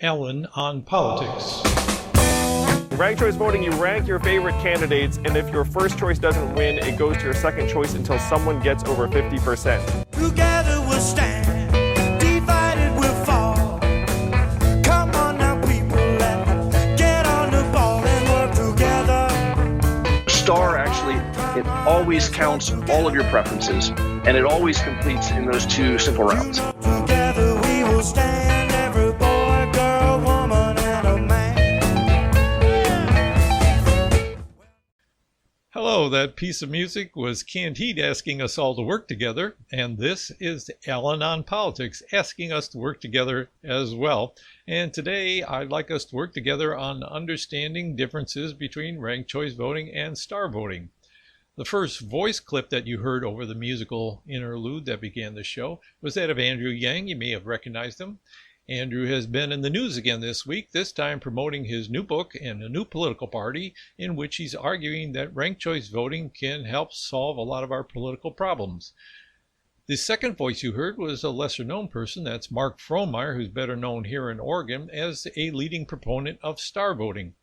Ellen on politics. Ranked choice voting, you rank your favorite candidates, and if your first choice doesn't win, it goes to your second choice until someone gets over 50%. Together we'll stand, divided we'll fall. Come on now, people, let's get on the ball and work together. Star actually, it always counts all of your preferences, and it always completes in those two simple rounds. Together we will stand, every boy, girl, woman, and a man. Hello, that piece of music was Canned Heat asking us all to work together, and this is Ellen on Politics asking us to work together as well. And today I'd like us to work together on understanding differences between ranked choice voting and star voting. The first voice clip that you heard over the musical interlude that began the show was that of Andrew Yang. You may have recognized him. Andrew has been in the news again this week, this time promoting his new book and a new political party in which he's arguing that ranked choice voting can help solve a lot of our political problems. The second voice you heard was a lesser known person. That's Mark Frohnmayer, who's better known here in Oregon as a leading proponent of star voting.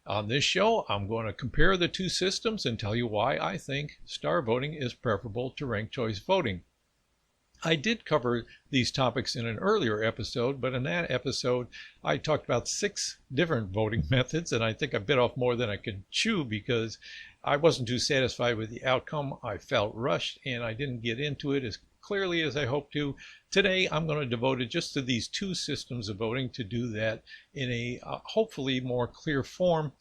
On this show, I'm going to compare the two systems and tell you why I think star voting is preferable to ranked choice voting. I did cover these topics in an earlier episode, but in that episode, I talked about 6 different voting methods, and I think I bit off more than I could chew because I wasn't too satisfied with the outcome. I felt rushed, and I didn't get into it as clearly as I hoped to. Today, I'm going to devote it just to these 2 systems of voting to do that in a hopefully more clear form.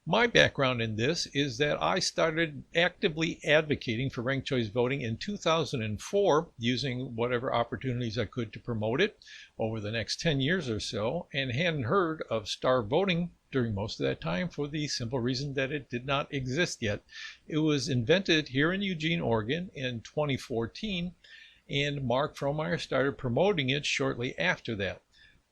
My background in this is that I started actively advocating for ranked choice voting in 2004, using whatever opportunities I could to promote it over the next 10 years or so, and hadn't heard of star voting during most of that time for the simple reason that it did not exist yet. It was invented here in Eugene, Oregon in 2014, and Mark Frohnmayer started promoting it shortly after that.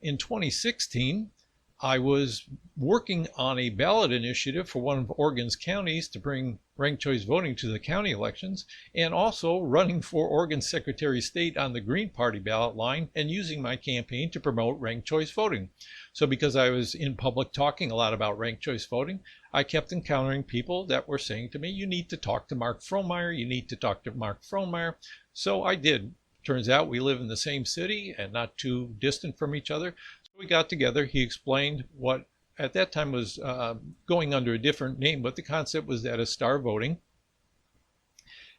In 2016, I was working on a ballot initiative for one of Oregon's counties to bring ranked choice voting to the county elections, and also running for Oregon Secretary of State on the Green Party ballot line and using my campaign to promote ranked choice voting. So because I was in public talking a lot about ranked choice voting, I kept encountering people that were saying to me, you need to talk to Mark Frohnmayer, you need to talk to Mark Frohnmayer. So I did. Turns out we live in the same city and not too distant from each other. We got together. He explained what at that time was going under a different name, but the concept was that of star voting.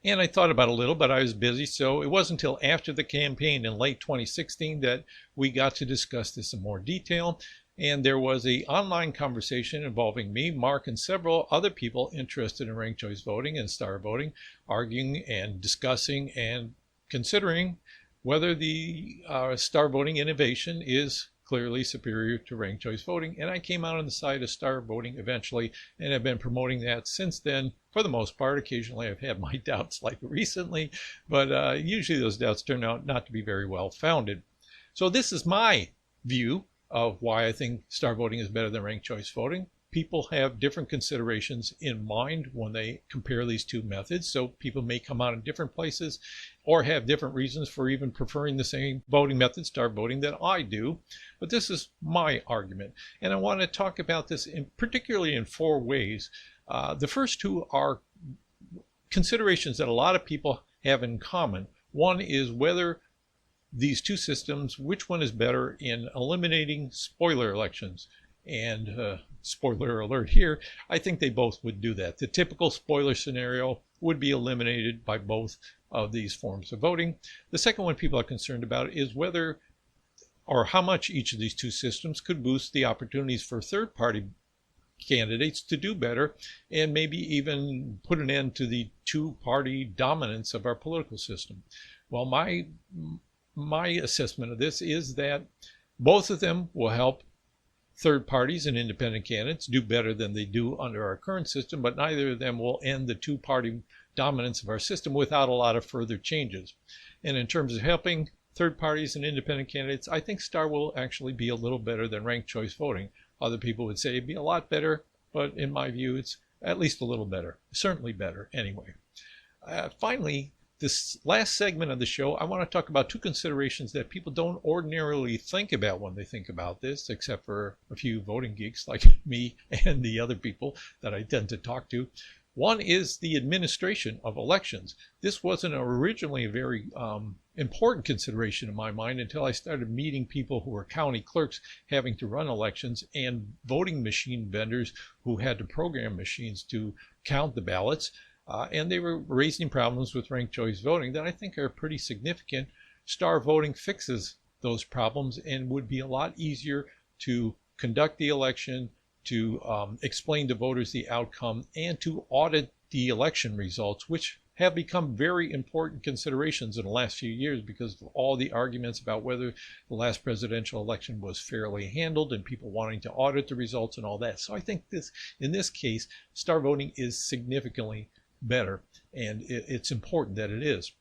And I thought about it a little, but I was busy, so it wasn't until after the campaign in late 2016 that we got to discuss this in more detail. And there was an online conversation involving me, Mark, and several other people interested in ranked choice voting and star voting, arguing and discussing and considering whether the star voting innovation is clearly superior to ranked choice voting. And I came out on the side of star voting eventually, and have been promoting that since then for the most part. Occasionally I've had my doubts like recently, but usually those doubts turn out not to be very well founded. So this is my view of why I think star voting is better than ranked choice voting. People have different considerations in mind when they compare these two methods. So people may come out in different places or have different reasons for even preferring the same voting method, star voting, that I do. But this is my argument. And I want to talk about this particularly in 4 ways. The first 2 are considerations that a lot of people have in common. One is whether these 2 systems, which one is better in eliminating spoiler elections. And spoiler alert here, I think they both would do that. The typical spoiler scenario would be eliminated by both of these forms of voting. The second one people are concerned about is whether or how much each of these 2 systems could boost the opportunities for third-party candidates to do better and maybe even put an end to the 2-party dominance of our political system. Well, my assessment of this is that both of them will help third parties and independent candidates do better than they do under our current system, but neither of them will end the 2-party dominance of our system without a lot of further changes. And in terms of helping third parties and independent candidates, I think star will actually be a little better than ranked choice voting. Other people would say it'd be a lot better, but in my view, it's at least a little better, certainly better anyway. Finally, This last segment of the show, I want to talk about two considerations that people don't ordinarily think about when they think about this, except for a few voting geeks like me and the other people that I tend to talk to. One is the administration of elections. This wasn't originally a very important consideration in my mind until I started meeting people who were county clerks having to run elections and voting machine vendors who had to program machines to count the ballots. And they were raising problems with ranked choice voting that I think are pretty significant. Star voting fixes those problems and would be a lot easier to conduct the election, to explain to voters the outcome, and to audit the election results, which have become very important considerations in the last few years because of all the arguments about whether the last presidential election was fairly handled and people wanting to audit the results and all that. So I think in this case, star voting is significantly better, and it's important that it is.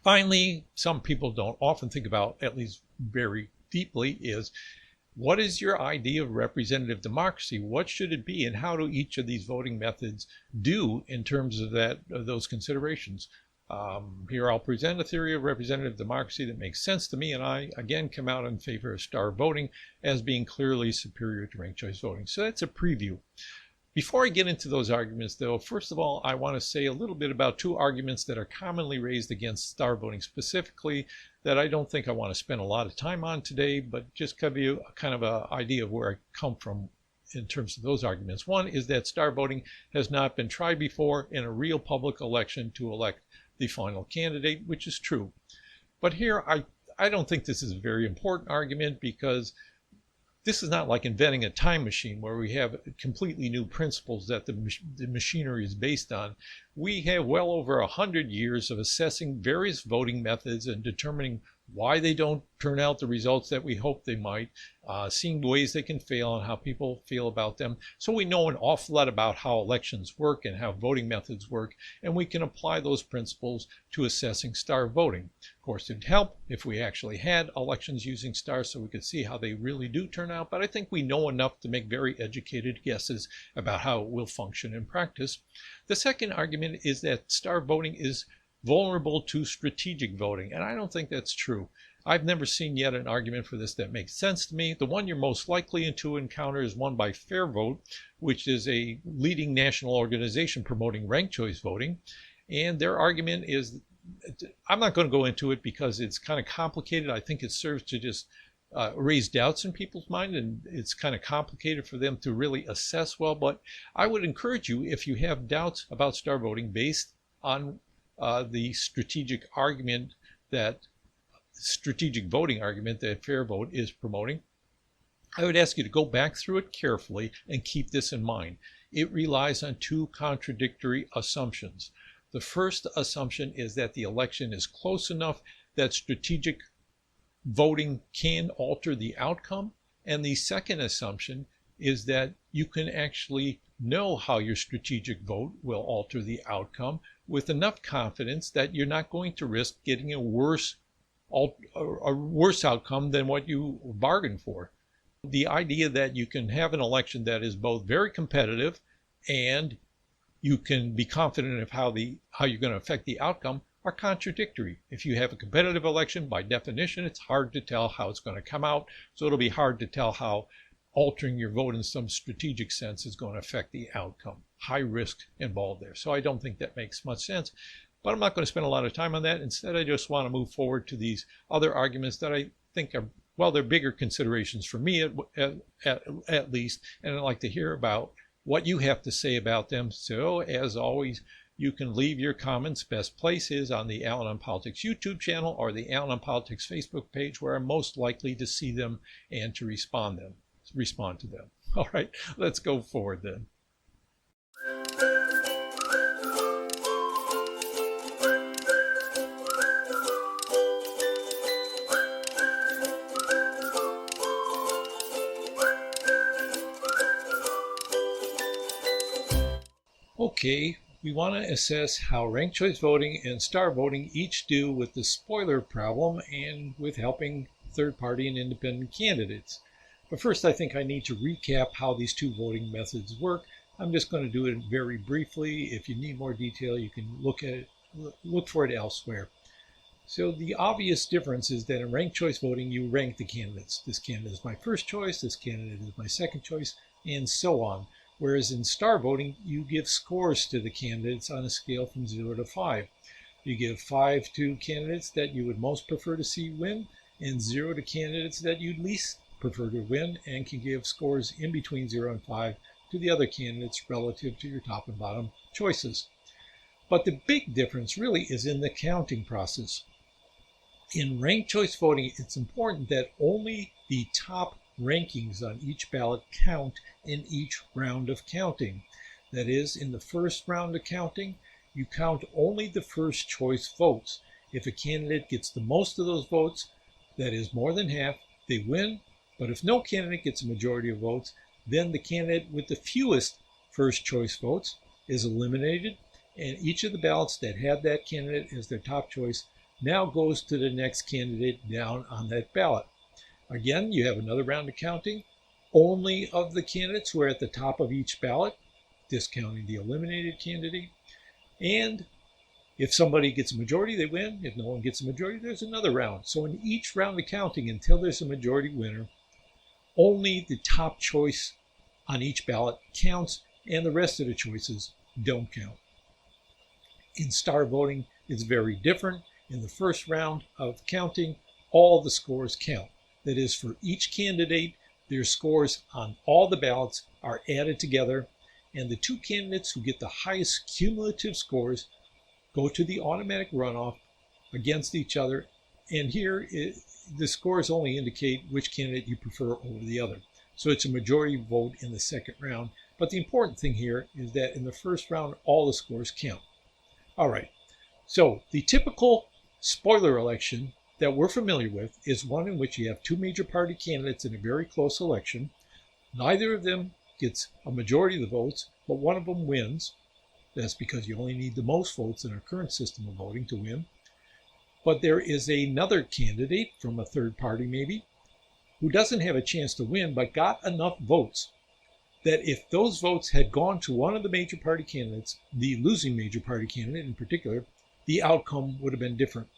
Finally, some people don't often think about, at least very deeply, is what is your idea of representative democracy? What should it be, and how do each of these voting methods do in terms of those considerations? Here I'll present a theory of representative democracy that makes sense to me, and I again come out in favor of star voting as being clearly superior to ranked choice voting. So that's a preview. Before I get into those arguments, though, first of all, I want to say a little bit about two arguments that are commonly raised against star voting specifically that I don't think I want to spend a lot of time on today, but just give you a kind of an idea of where I come from in terms of those arguments. One is that star voting has not been tried before in a real public election to elect the final candidate, which is true. But here, I don't think this is a very important argument because this is not like inventing a time machine where we have completely new principles that the machinery is based on. We have well over 100 years of assessing various voting methods and determining why they don't turn out the results that we hope they might, seeing ways they can fail and how people feel about them. So we know an awful lot about how elections work and how voting methods work, and we can apply those principles to assessing star voting. Of course, it'd help if we actually had elections using stars so we could see how they really do turn out, but I think we know enough to make very educated guesses about how it will function in practice. The second argument is that star voting is vulnerable to strategic voting, and I don't think that's true. I've never seen yet an argument for this that makes sense to me. The one you're most likely to encounter is one by Fair Vote, which is a leading national organization promoting ranked choice voting, and their argument is, I'm not going to go into it because it's kind of complicated. I think it serves to just raise doubts in people's mind, and it's kind of complicated for them to really assess well, but I would encourage you, if you have doubts about star voting based on the strategic voting argument that Fair Vote is promoting, I would ask you to go back through it carefully and keep this in mind. It relies on two contradictory assumptions. The first assumption is that the election is close enough that strategic voting can alter the outcome. And the second assumption is that you can actually know how your strategic vote will alter the outcome with enough confidence that you're not going to risk getting a worse outcome than what you bargained for. The idea that you can have an election that is both very competitive and you can be confident of how you're going to affect the outcome are contradictory. If you have a competitive election, by definition, it's hard to tell how it's going to come out. So it'll be hard to tell how altering your vote in some strategic sense is going to affect the outcome. High risk involved there. So I don't think that makes much sense. But I'm not going to spend a lot of time on that. Instead, I just want to move forward to these other arguments that I think are, well, they're bigger considerations for me at least. And I'd like to hear about what you have to say about them. So as always, you can leave your comments. Best place is on the Alan on Politics YouTube channel or the Alan on Politics Facebook page, where I'm most likely to see them and to respond to them. All right, let's go forward then. Okay, we want to assess how ranked choice voting and star voting each do with the spoiler problem and with helping third-party and independent candidates. But first, I think I need to recap how these two voting methods work. I'm just going to do it very briefly. If you need more detail, you can look at look for it elsewhere. So the obvious difference is that in ranked choice voting, you rank the candidates. This candidate is my first choice, this candidate is my second choice, and so on. Whereas in star voting, you give scores to the candidates on a scale from 0 to 5. You give 5 to candidates that you would most prefer to see win, and 0 to candidates that you'd least prefer to win, and can give scores in between 0 and 5 to the other candidates relative to your top and bottom choices. But the big difference really is in the counting process. In ranked choice voting, it's important that only the top rankings on each ballot count in each round of counting. That is, in the first round of counting, you count only the first choice votes. If a candidate gets the most of those votes, that is more than half, they win. But if no candidate gets a majority of votes, then the candidate with the fewest first choice votes is eliminated, and each of the ballots that had that candidate as their top choice now goes to the next candidate down on that ballot. Again, you have another round of counting, only of the candidates who are at the top of each ballot, discounting the eliminated candidate. And if somebody gets a majority, they win. If no one gets a majority, there's another round. So in each round of counting, until there's a majority winner, only the top choice on each ballot counts, and the rest of the choices don't count. In star voting, it's very different. In the first round of counting, all the scores count. That is, for each candidate, their scores on all the ballots are added together, and the two candidates who get the highest cumulative scores go to the automatic runoff against each other. And here, the scores only indicate which candidate you prefer over the other. So it's a majority vote in the second round. But the important thing here is that in the first round, all the scores count. All right, so the typical spoiler election that we're familiar with is one in which you have two major party candidates in a very close election. Neither of them gets a majority of the votes, but one of them wins. That's because you only need the most votes in our current system of voting to win. But there is another candidate from a third party maybe who doesn't have a chance to win, but got enough votes that if those votes had gone to one of the major party candidates, the losing major party candidate in particular, the outcome would have been different.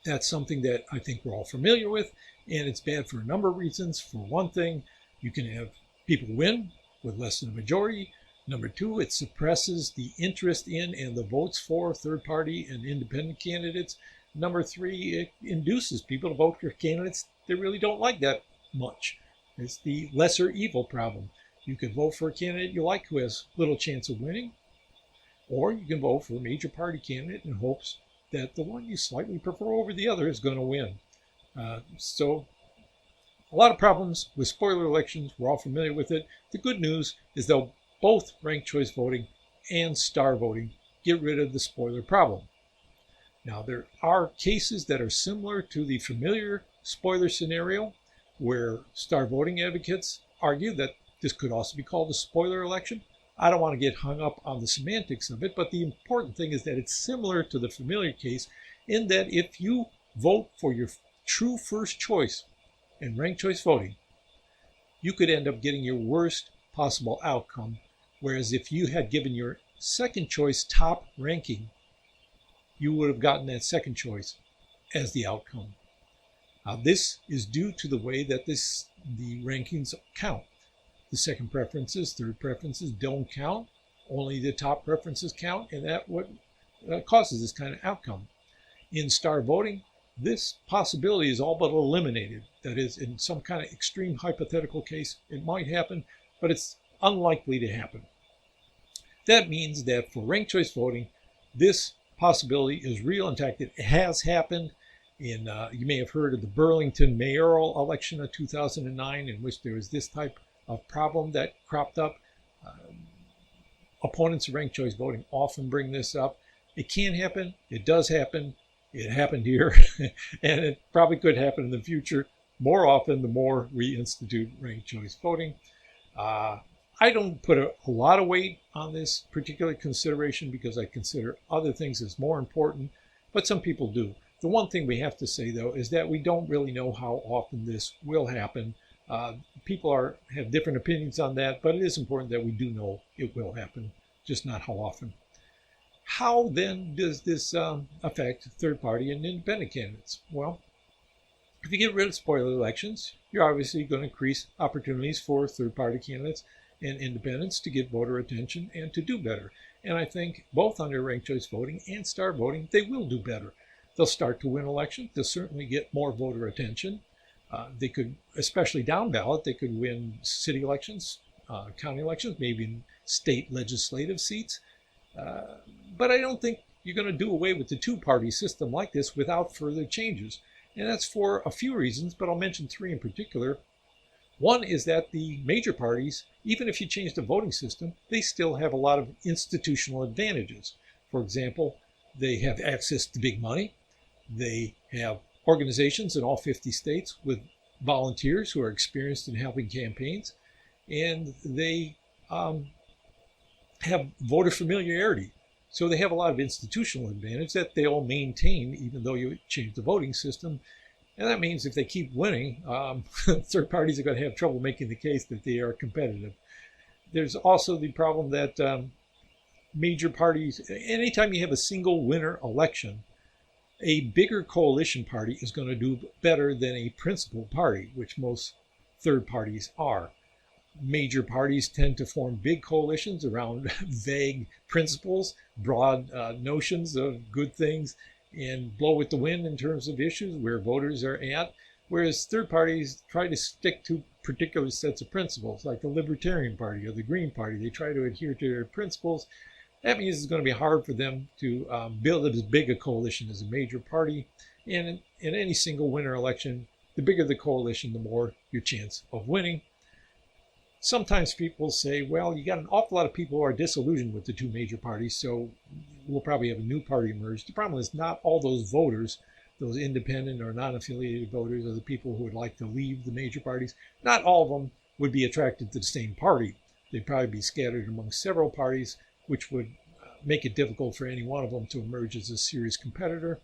That's something that I think we're all familiar with, and it's bad for a number of reasons. For one thing, you can have people win with less than a majority. Number two, it suppresses the interest in and the votes for third party and independent candidates. Number three, it induces people to vote for candidates they really don't like that much. It's the lesser evil problem. You can vote for a candidate you like who has little chance of winning, or you can vote for a major party candidate in hopes that the one you slightly prefer over the other is going to win. So a lot of problems with spoiler elections. We're all familiar with it. The good news is they'll both ranked choice voting and star voting get rid of the spoiler problem. Now, there are cases that are similar to the familiar spoiler scenario where star voting advocates argue that this could also be called a spoiler election. I don't want to get hung up on the semantics of it, but the important thing is that it's similar to the familiar case in that if you vote for your true first choice in ranked choice voting, you could end up getting your worst possible outcome, whereas if you had given your second choice top ranking, you would have gotten that second choice as the outcome. This is due to the way that the rankings count. The second preferences, third preferences don't count. Only the top preferences count, and that what causes this kind of outcome. In star voting, this possibility is all but eliminated. That is, in some kind of extreme hypothetical case, it might happen, but it's unlikely to happen. That means that for ranked choice voting, this possibility is real. In fact, it has happened. You may have heard of the Burlington mayoral election of 2009, in which there was this type of problem that cropped up. Opponents of ranked choice voting often bring this up. It can happen. It does happen. It happened here, and it probably could happen in the future more often the more we institute ranked choice voting. I don't put a lot of weight on this particular consideration because I consider other things as more important, but some people do. The one thing we have to say, though, is that we don't really know how often this will happen. People have different opinions on that, but it is important that we do know it will happen, just not how often. How then does this affect third party and independent candidates? Well, if you get rid of spoiler elections, you're obviously going to increase opportunities for third party candidates and independents to get voter attention and to do better. And I think both under ranked choice voting and star voting, they will do better. They'll start to win elections. They'll certainly get more voter attention. They could, especially down ballot, they could win city elections, county elections, maybe in state legislative seats. But I don't think you're going to do away with the two-party system like this without further changes. And that's for a few reasons, but I'll mention three in particular. One is that the major parties, even if you change the voting system, they still have a lot of institutional advantages. For example, they have access to big money. They have organizations in all 50 states with volunteers who are experienced in helping campaigns. And they have voter familiarity. So they have a lot of institutional advantage that they'll maintain even though you change the voting system. And that means if they keep winning, third parties are going to have trouble making the case that they are competitive. There's also the problem that major parties, anytime you have a single winner election, a bigger coalition party is going to do better than a principal party, which most third parties are. Major parties tend to form big coalitions around vague principles, broad notions of good things, and blow with the wind in terms of issues where voters are at, whereas third parties try to stick to particular sets of principles, like the Libertarian Party or the Green Party. They try to adhere to their principles. That means it's going to be hard for them to build as big a coalition as a major party. And in any single winner election, the bigger the coalition, the more your chance of winning. Sometimes people say, well, you got an awful lot of people who are disillusioned with the two major parties, so we'll probably have a new party emerge. The problem is not all those voters, those independent or non-affiliated voters, are the people who would like to leave the major parties. Not all of them would be attracted to the same party. They'd probably be scattered among several parties, which would make it difficult for any one of them to emerge as a serious competitor.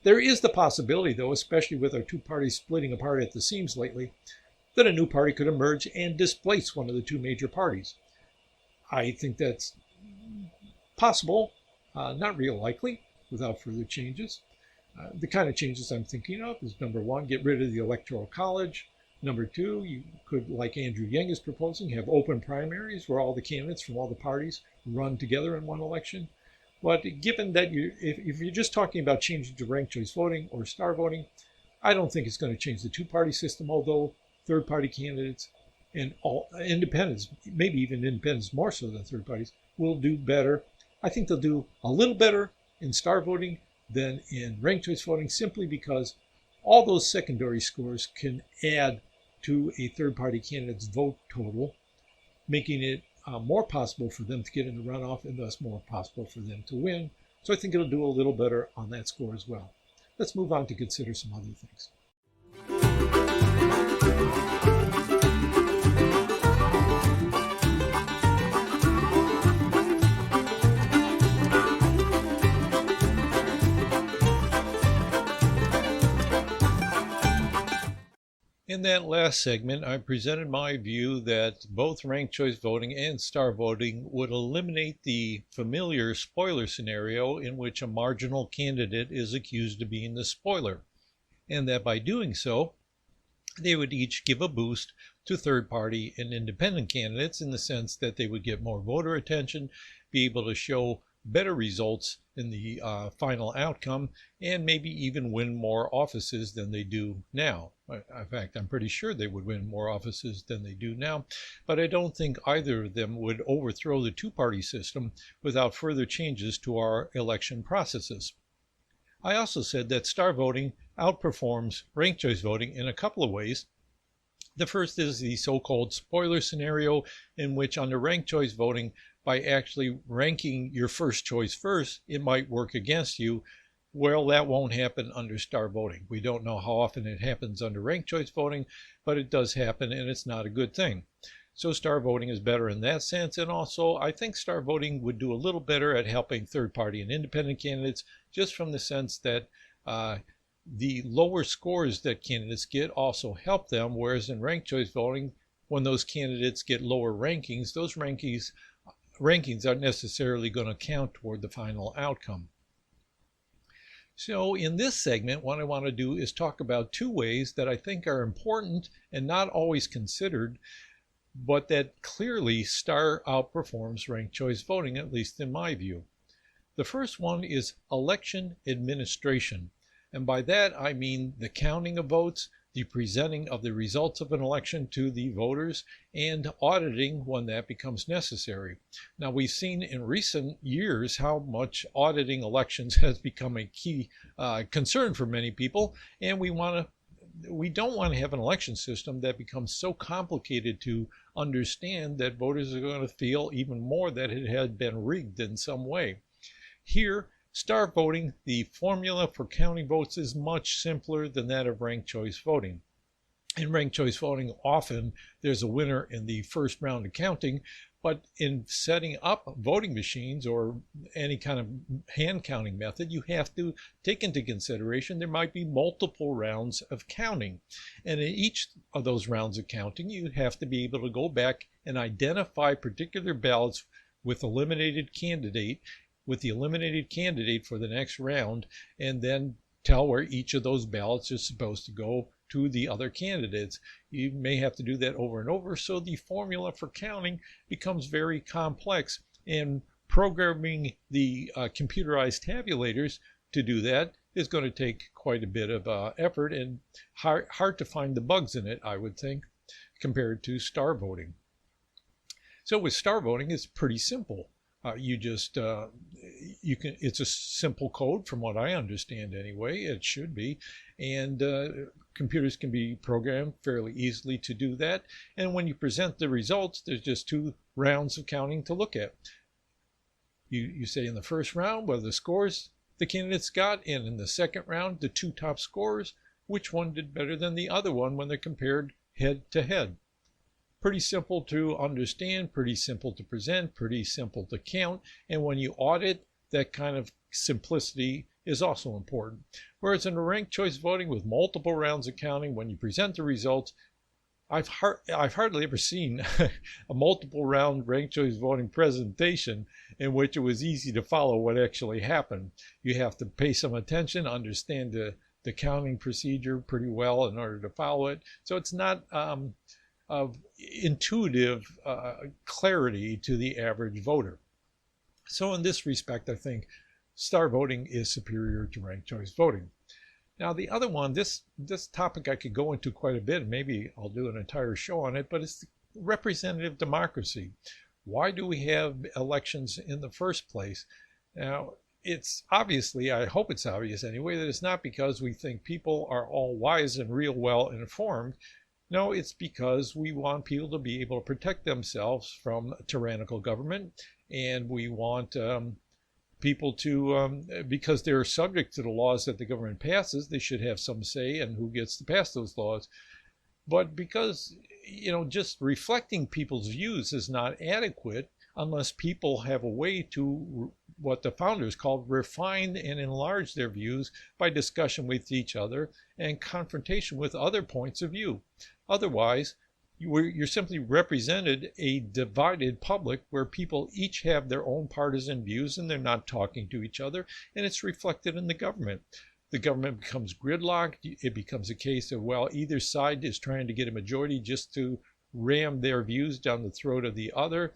There is the possibility, though, especially with our two parties splitting apart at the seams lately, that a new party could emerge and displace one of the two major parties. I think that's possible, not real likely, without further changes. The kind of changes I'm thinking of is, number one, get rid of the Electoral College. Number two, you could, like Andrew Yang is proposing, have open primaries where all the candidates from all the parties run together in one election. But given that if you're just talking about changing to ranked choice voting or star voting, I don't think it's going to change the two-party system, although third-party candidates and all independents, maybe even independents more so than third parties, will do better. I think they'll do a little better in star voting than in ranked choice voting, simply because all those secondary scores can add to a third-party candidate's vote total, making it more possible for them to get in the runoff and thus more possible for them to win. So I think it'll do a little better on that score as well. Let's move on to consider some other things. In that last segment, I presented my view that both ranked choice voting and star voting would eliminate the familiar spoiler scenario in which a marginal candidate is accused of being the spoiler, and that by doing so, they would each give a boost to third-party and independent candidates in the sense that they would get more voter attention, be able to show better results in the final outcome, and maybe even win more offices than they do now. In fact, I'm pretty sure they would win more offices than they do now, but I don't think either of them would overthrow the two-party system without further changes to our election processes. I also said that star voting outperforms ranked choice voting in a couple of ways. The first is the so-called spoiler scenario, in which under ranked choice voting, by actually ranking your first choice first, it might work against you. Well, that won't happen under star voting. We don't know how often it happens under ranked choice voting, but it does happen, and it's not a good thing. So star voting is better in that sense, and also I think star voting would do a little better at helping third-party and independent candidates, just from the sense that the lower scores that candidates get also help them, whereas in ranked choice voting, when those candidates get lower rankings, those rankings rankings aren't necessarily going to count toward the final outcome. So in this segment, what I want to do is talk about two ways that I think are important and not always considered, but that clearly STAR outperforms ranked choice voting, at least in my view. The first one is election administration. And by that, I mean the counting of votes, the presenting of the results of an election to the voters, and auditing when that becomes necessary. Now, we've seen in recent years how much auditing elections has become a key concern for many people, and we don't want to have an election system that becomes so complicated to understand that voters are going to feel even more that it had been rigged in some way. Here, STAR voting, the formula for counting votes is much simpler than that of ranked choice voting. In ranked choice voting, often there's a winner in the first round of counting, but in setting up voting machines or any kind of hand counting method, you have to take into consideration there might be multiple rounds of counting. And in each of those rounds of counting, you have to be able to go back and identify particular ballots with the eliminated candidate for the next round, and then tell where each of those ballots is supposed to go to the other candidates. You may have to do that over and over, so the formula for counting becomes very complex, and programming the computerized tabulators to do that is going to take quite a bit of effort, and hard to find the bugs in it, I would think, compared to STAR voting. So with STAR voting, it's pretty simple. It's a simple code from what I understand anyway. It should be, and computers can be programmed fairly easily to do that. And when you present the results, there's just two rounds of counting to look at. You say in the first round what are the scores the candidates got, and in the second round the two top scorers, which one did better than the other one when they're compared head to head. Pretty simple to understand, pretty simple to present, pretty simple to count, and when you audit, that kind of simplicity is also important. Whereas in a ranked choice voting with multiple rounds of counting, when you present the results, I've hardly ever seen a multiple round ranked choice voting presentation in which it was easy to follow what actually happened. You have to pay some attention, understand the counting procedure pretty well in order to follow it. So it's not of intuitive clarity to the average voter. So in this respect, I think STAR voting is superior to ranked choice voting. Now the other one, this topic I could go into quite a bit, and maybe I'll do an entire show on it, but it's representative democracy. Why do we have elections in the first place? Now, it's obviously, I hope it's obvious anyway, that it's not because we think people are all wise and real well informed. No, it's because we want people to be able to protect themselves from tyrannical government, and we want people to, because they're subject to the laws that the government passes, they should have some say in who gets to pass those laws. But because, just reflecting people's views is not adequate unless people have a way to, what the founders called, refine and enlarge their views by discussion with each other and confrontation with other points of view. Otherwise, you're simply represented a divided public where people each have their own partisan views and they're not talking to each other, and it's reflected in the government. The government becomes gridlocked. It becomes a case of, well, either side is trying to get a majority just to ram their views down the throat of the other.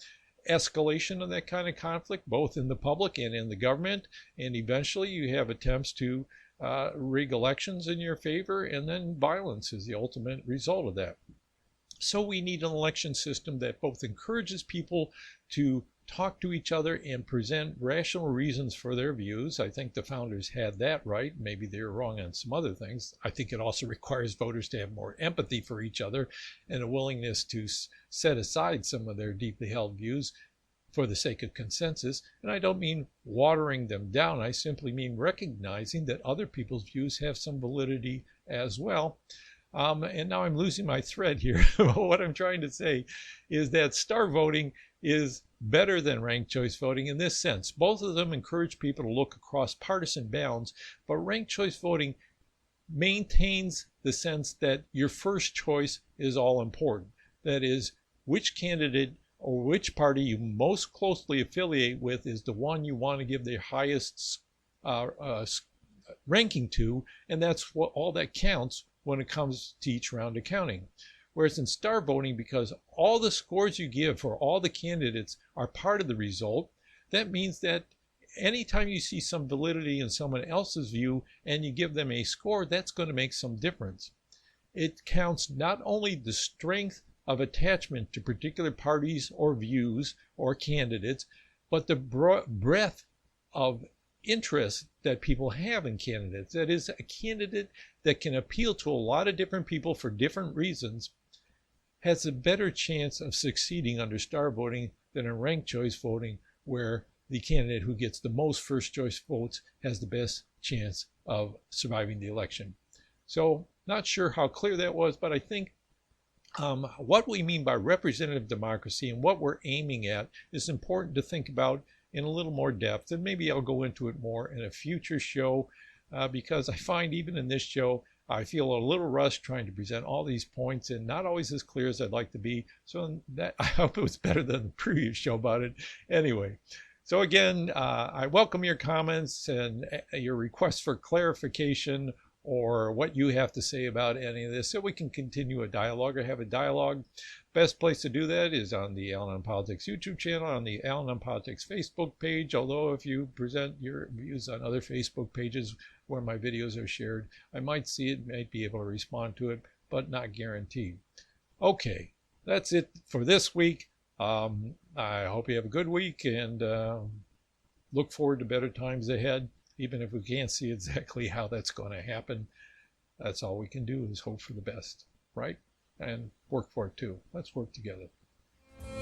Escalation of that kind of conflict, both in the public and in the government, and eventually you have attempts to rig elections in your favor, and then violence is the ultimate result of that. So we need an election system that both encourages people to talk to each other and present rational reasons for their views. I think the founders had that right. Maybe they were wrong on some other things. I think it also requires voters to have more empathy for each other and a willingness to set aside some of their deeply held views for the sake of consensus. And I don't mean watering them down. I simply mean recognizing that other people's views have some validity as well. And now I'm losing my thread here. What I'm trying to say is that STAR voting is better than ranked choice voting in this sense. Both of them encourage people to look across partisan bounds, but ranked choice voting maintains the sense that your first choice is all important. That is, which candidate or which party you most closely affiliate with is the one you want to give the highest ranking to, and that's what all that counts when it comes to each round of counting. Whereas in star voting, because all the scores you give for all the candidates are part of the result, that means that anytime you see some validity in someone else's view and you give them a score, that's going to make some difference. It counts not only the strength of attachment to particular parties or views or candidates, but the breadth of interest that people have in candidates. That is, a candidate that can appeal to a lot of different people for different reasons has a better chance of succeeding under star voting than in ranked choice voting, where the candidate who gets the most first choice votes has the best chance of surviving the election. So, not sure how clear that was, but I think what we mean by representative democracy and what we're aiming at is important to think about in a little more depth, and maybe I'll go into it more in a future show, because I find even in this show I feel a little rushed trying to present all these points and not always as clear as I'd like to be. So that, I hope it was better than the previous show about it. Anyway, so again, I welcome your comments and your requests for clarification or what you have to say about any of this, so we can continue a dialogue or have a dialogue. Best place to do that is on the Alan on Politics YouTube channel, on the Alan on Politics Facebook page, although if you present your views on other Facebook pages where my videos are shared, I might see it, might be able to respond to it, but not guaranteed. Okay, that's it for this week. I hope you have a good week, and look forward to better times ahead. Even if we can't see exactly how that's going to happen, that's all we can do is hope for the best, right? And work for it too. Let's work together.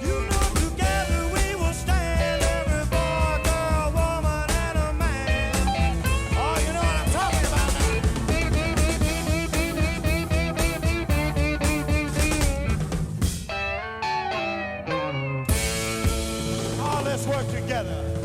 You know, together we will stand, every boy, girl, woman, and a man. Oh, you know what I'm talking about now. Oh, let's work together.